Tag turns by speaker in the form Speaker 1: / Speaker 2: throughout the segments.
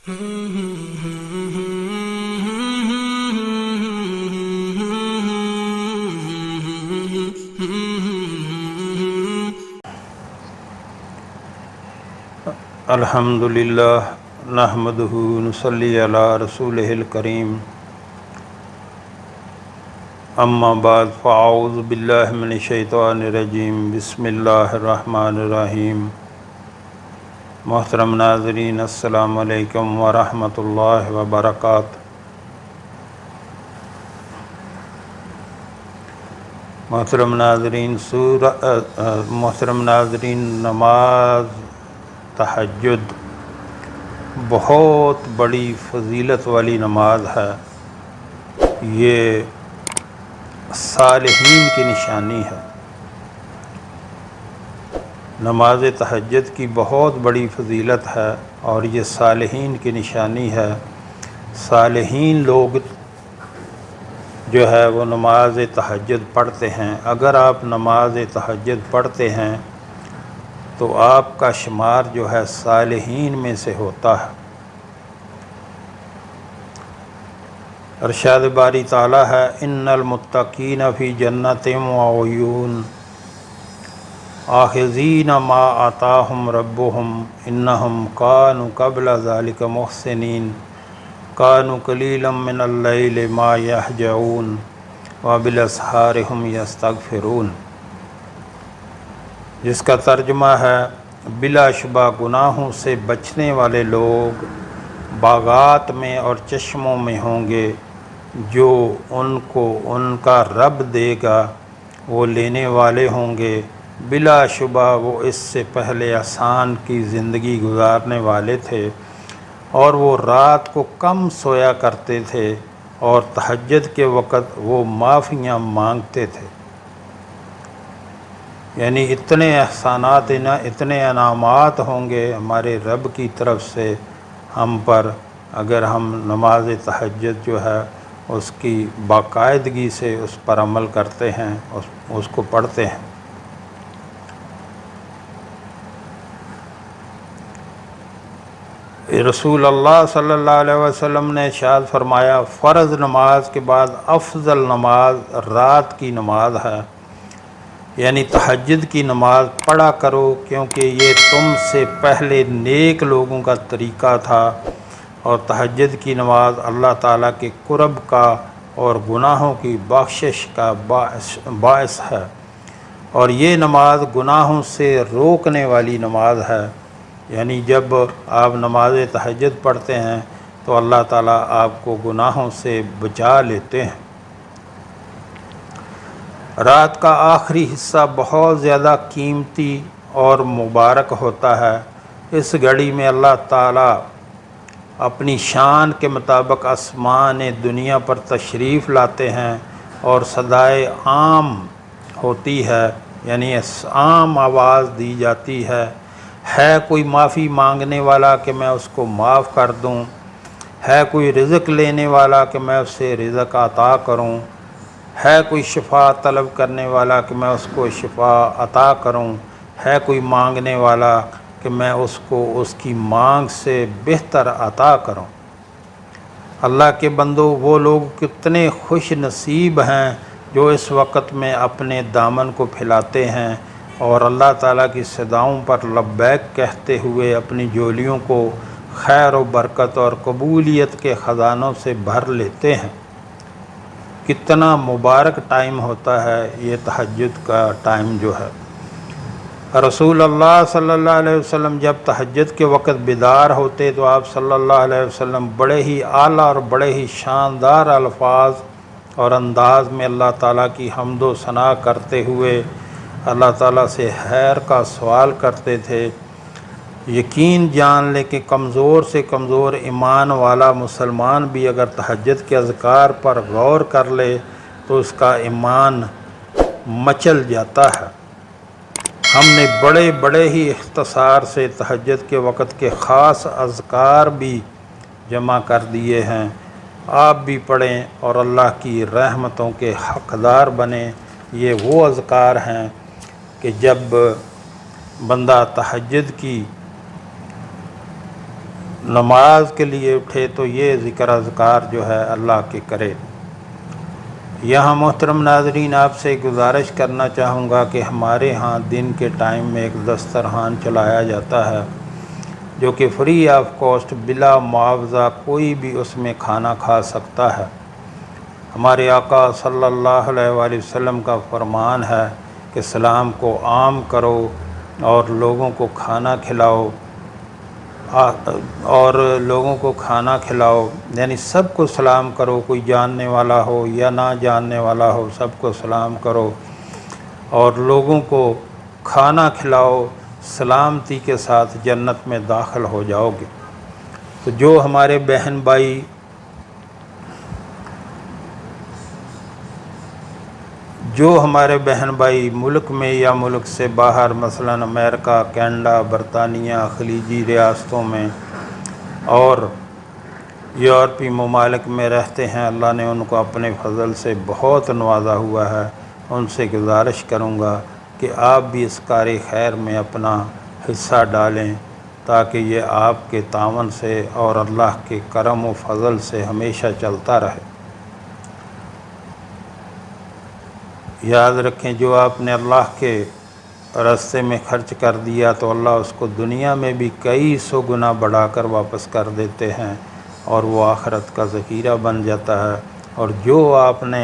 Speaker 1: الحمدللہ نحمدہ نصلی علی رسولہ الکریم اما بعد فاعوذ باللہ من الشیطان الرجیم بسم اللہ الرحمن الرحیم۔ محترم ناظرین السلام علیکم ورحمۃ اللہ وبرکاتہ۔ محترم ناظرین نماز تہجد بہت بڑی فضیلت والی نماز ہے۔ یہ صالحین کی نشانی ہے۔ نماز تہجد کی بہت بڑی فضیلت ہے اور یہ صالحین کی نشانی ہے۔ صالحین لوگ جو ہے وہ نماز تہجد پڑھتے ہیں۔ اگر آپ نماز تہجد پڑھتے ہیں تو آپ کا شمار جو ہے صالحین میں سے ہوتا ہے۔ ارشاد باری تعالیٰ ہے ان المتقین فی جنت وعیون آخذین ما آتاہم ربہم انہم کانوا قبل ذلک محسنین کانوا قلیلا من اللیل ما یہجعون وبالاسحار ھم یستغفرون، جس کا ترجمہ ہے بلا شبہ گناہوں سے بچنے والے لوگ باغات میں اور چشموں میں ہوں گے، جو ان کو ان کا رب دے گا وہ لینے والے ہوں گے۔ بلا شبہ وہ اس سے پہلے آسان کی زندگی گزارنے والے تھے اور وہ رات کو کم سویا کرتے تھے اور تہجد کے وقت وہ معافیاں مانگتے تھے۔ یعنی اتنے احسانات، اتنے انعامات ہوں گے ہمارے رب کی طرف سے ہم پر، اگر ہم نماز تہجد جو ہے اس کی باقاعدگی سے اس پر عمل کرتے ہیں، اس کو پڑھتے ہیں۔ رسول اللہ صلی اللہ علیہ وسلم نے ارشاد فرمایا فرض نماز کے بعد افضل نماز رات کی نماز ہے، یعنی تہجد کی نماز پڑھا کرو، کیونکہ یہ تم سے پہلے نیک لوگوں کا طریقہ تھا، اور تہجد کی نماز اللہ تعالیٰ کے قرب کا اور گناہوں کی بخشش کا باعث ہے، اور یہ نماز گناہوں سے روکنے والی نماز ہے۔ یعنی جب آپ نماز تہجد پڑھتے ہیں تو اللہ تعالیٰ آپ کو گناہوں سے بچا لیتے ہیں۔ رات کا آخری حصہ بہت زیادہ قیمتی اور مبارک ہوتا ہے۔ اس گھڑی میں اللہ تعالیٰ اپنی شان کے مطابق آسمان دنیا پر تشریف لاتے ہیں اور صدائے عام ہوتی ہے، یعنی عام آواز دی جاتی ہے کوئی معافی مانگنے والا کہ میں اس کو معاف کر دوں، ہے کوئی رزق لینے والا کہ میں اسے رزق عطا کروں، ہے کوئی شفا طلب کرنے والا کہ میں اس کو شفا عطا کروں، ہے کوئی مانگنے والا کہ میں اس کو اس کی مانگ سے بہتر عطا کروں۔ اللہ کے بندو، وہ لوگ کتنے خوش نصیب ہیں جو اس وقت میں اپنے دامن کو پھیلاتے ہیں اور اللہ تعالیٰ کی صداؤں پر لبیک کہتے ہوئے اپنی جھولیوں کو خیر و برکت اور قبولیت کے خزانوں سے بھر لیتے ہیں۔ کتنا مبارک ٹائم ہوتا ہے یہ تہجد کا ٹائم جو ہے۔ رسول اللہ صلی اللہ علیہ وسلم جب تہجد کے وقت بیدار ہوتے تو آپ صلی اللہ علیہ وسلم بڑے ہی اعلیٰ اور بڑے ہی شاندار الفاظ اور انداز میں اللہ تعالیٰ کی حمد و ثنا کرتے ہوئے اللہ تعالیٰ سے خیر کا سوال کرتے تھے۔ یقین جان لے کہ کمزور سے کمزور ایمان والا مسلمان بھی اگر تہجد کے اذکار پر غور کر لے تو اس کا ایمان مچل جاتا ہے۔ ہم نے بڑے ہی اختصار سے تہجد کے وقت کے خاص اذکار بھی جمع کر دیے ہیں، آپ بھی پڑھیں اور اللہ کی رحمتوں کے حقدار بنیں۔ یہ وہ اذکار ہیں کہ جب بندہ تہجد کی نماز کے لیے اٹھے تو یہ ذکر اذکار جو ہے اللہ کے کرے۔ یہاں محترم ناظرین آپ سے گزارش کرنا چاہوں گا کہ ہمارے ہاں دن کے ٹائم میں ایک دسترخوان چلایا جاتا ہے جو کہ فری آف کاسٹ بلا معاوضہ کوئی بھی اس میں کھانا کھا سکتا ہے۔ ہمارے آقا صلی اللہ علیہ وآلہ وسلم کا فرمان ہے کہ سلام کو عام کرو اور لوگوں کو کھانا کھلاؤ، یعنی سب کو سلام کرو، کوئی جاننے والا ہو یا نہ جاننے والا ہو، سب کو سلام کرو اور لوگوں کو کھانا کھلاؤ، سلامتی کے ساتھ جنت میں داخل ہو جاؤ گے۔ تو جو ہمارے بہن بھائی ملک میں یا ملک سے باہر مثلا امریکہ، کینیڈا، برطانیہ، خلیجی ریاستوں میں اور یورپی ممالک میں رہتے ہیں، اللہ نے ان کو اپنے فضل سے بہت نوازا ہوا ہے، ان سے گزارش کروں گا کہ آپ بھی اس کار خیر میں اپنا حصہ ڈالیں تاکہ یہ آپ کے تعاون سے اور اللہ کے کرم و فضل سے ہمیشہ چلتا رہے۔ یاد رکھیں جو آپ نے اللہ کے راستے میں خرچ کر دیا تو اللہ اس کو دنیا میں بھی کئی سو گنا بڑھا کر واپس کر دیتے ہیں اور وہ آخرت کا ذخیرہ بن جاتا ہے، اور جو آپ نے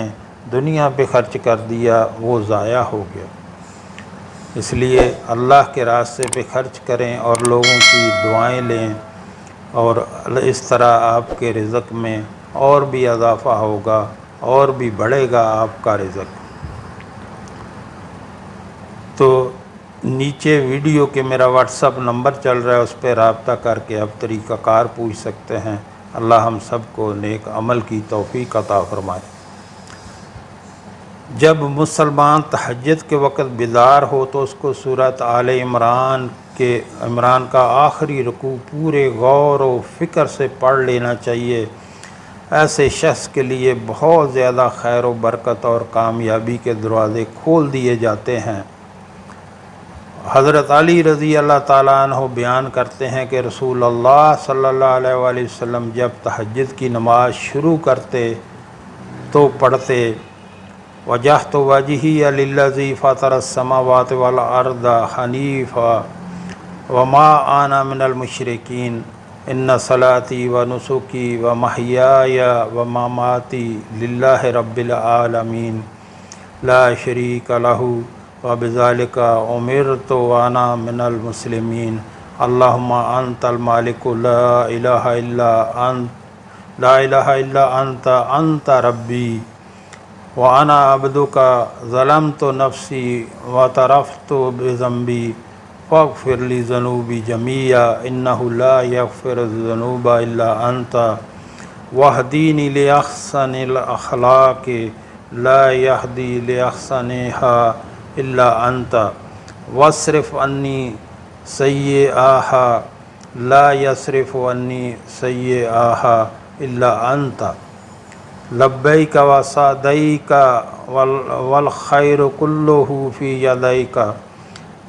Speaker 1: دنیا پہ خرچ کر دیا وہ ضائع ہو گیا۔ اس لیے اللہ کے راستے پہ خرچ کریں اور لوگوں کی دعائیں لیں، اور اس طرح آپ کے رزق میں اور بھی اضافہ ہوگا اور بھی بڑھے گا آپ کا رزق۔ تو نیچے ویڈیو کے میرا واٹس اپ نمبر چل رہا ہے، اس پہ رابطہ کر کے آپ طریقہ کار پوچھ سکتے ہیں۔ اللہ ہم سب کو نیک عمل کی توفیق عطا فرمائے۔ جب مسلمان تہجد کے وقت بیدار ہو تو اس کو سورۃ آل عمران کا آخری رکوع پورے غور و فکر سے پڑھ لینا چاہیے۔ ایسے شخص کے لیے بہت زیادہ خیر و برکت اور کامیابی کے دروازے کھول دیے جاتے ہیں۔ حضرت علی رضی اللہ تعالیٰ عنہ بیان کرتے ہیں کہ رسول اللہ صلی اللہ علیہ وآلہ وسلم جب تہجد کی نماز شروع کرتے تو پڑھتے وجہت وجہی للذی فطر السماوات والارض حنیفا وما انا من المشرکین ان صلاتی و نسکی و محیای و مماتی للہ رب العالمین لا شریک لہ وبذالک امرت وانا من المسلمین اللہم انت المالک لا الہ الا انت ربی وانا عبدک ظلمت نفسی واعترفت بذنبی فاغفر لی ذنوبی جمیعا انہ لا یغفر الذنوب الا انت واہدینی لاحسن الاخلاق لا یہدی لاحسنہا الا انت واصرف عنی سیئہا لا یصرف عنی سیئہا الا انت لبیک و سعدیک والخیر کلہ فی یدیک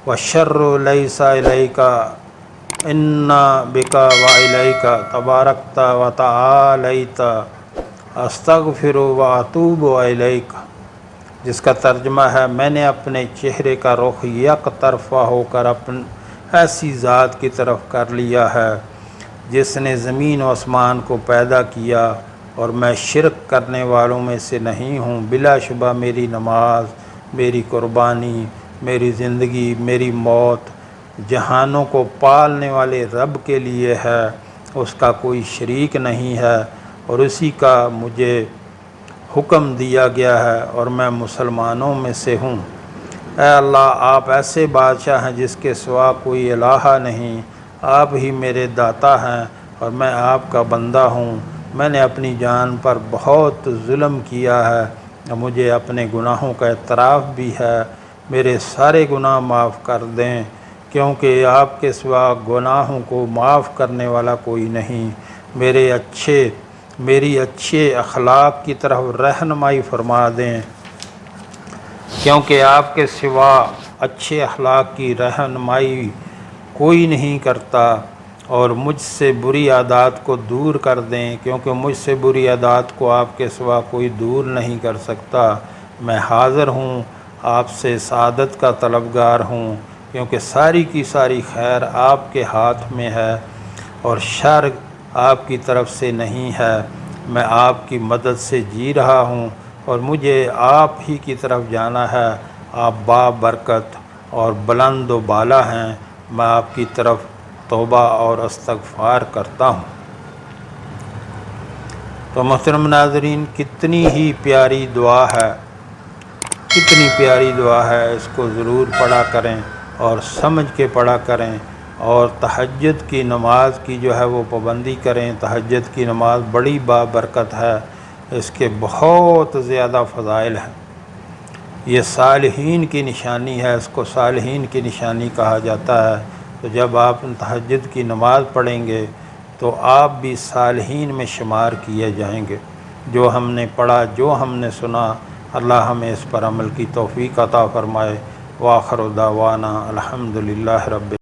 Speaker 1: والشر لیس الیک انا بک و الیک تبارکت و تعالیت استغفر و اتوب الیک، جس کا ترجمہ ہے میں نے اپنے چہرے کا رخ یک طرفہ ہو کر ایسی ذات کی طرف کر لیا ہے جس نے زمین و آسمان کو پیدا کیا اور میں شرک کرنے والوں میں سے نہیں ہوں۔ بلا شبہ میری نماز، میری قربانی، میری زندگی، میری موت جہانوں کو پالنے والے رب کے لیے ہے، اس کا کوئی شریک نہیں ہے اور اسی کا مجھے حکم دیا گیا ہے اور میں مسلمانوں میں سے ہوں۔ اے اللہ آپ ایسے بادشاہ ہیں جس کے سوا کوئی الہ نہیں، آپ ہی میرے داتا ہیں اور میں آپ کا بندہ ہوں۔ میں نے اپنی جان پر بہت ظلم کیا ہے، مجھے اپنے گناہوں کا اعتراف بھی ہے، میرے سارے گناہ معاف کر دیں کیونکہ آپ کے سوا گناہوں کو معاف کرنے والا کوئی نہیں۔ میری اچھے اخلاق کی طرف رہنمائی فرما دیں کیونکہ آپ کے سوا اچھے اخلاق کی رہنمائی کوئی نہیں کرتا۔ اور مجھ سے بری عادات کو دور کر دیں، کیونکہ مجھ سے بری عادات کو آپ کے سوا کوئی دور نہیں کر سکتا۔ میں حاضر ہوں، آپ سے سعادت کا طلبگار ہوں، کیونکہ ساری کی ساری خیر آپ کے ہاتھ میں ہے اور شر آپ کی طرف سے نہیں ہے۔ میں آپ کی مدد سے جی رہا ہوں اور مجھے آپ ہی کی طرف جانا ہے۔ آپ بابرکت اور بلند و بالا ہیں۔ میں آپ کی طرف توبہ اور استغفار کرتا ہوں۔ تو محترم ناظرین، کتنی ہی پیاری دعا ہے، کتنی پیاری دعا ہے، اس کو ضرور پڑھا کریں اور سمجھ کے پڑھا کریں، اور تہجد کی نماز کی جو ہے وہ پابندی کریں۔ تہجد کی نماز بڑی بابرکت ہے، اس کے بہت زیادہ فضائل ہیں۔ یہ صالحین کی نشانی ہے، اس کو صالحین کی نشانی کہا جاتا ہے۔ تو جب آپ تہجد کی نماز پڑھیں گے تو آپ بھی صالحین میں شمار کیے جائیں گے۔ جو ہم نے پڑھا، جو ہم نے سنا، اللہ ہمیں اس پر عمل کی توفیق عطا فرمائے۔ وآخر دعوانا الحمدللہ رب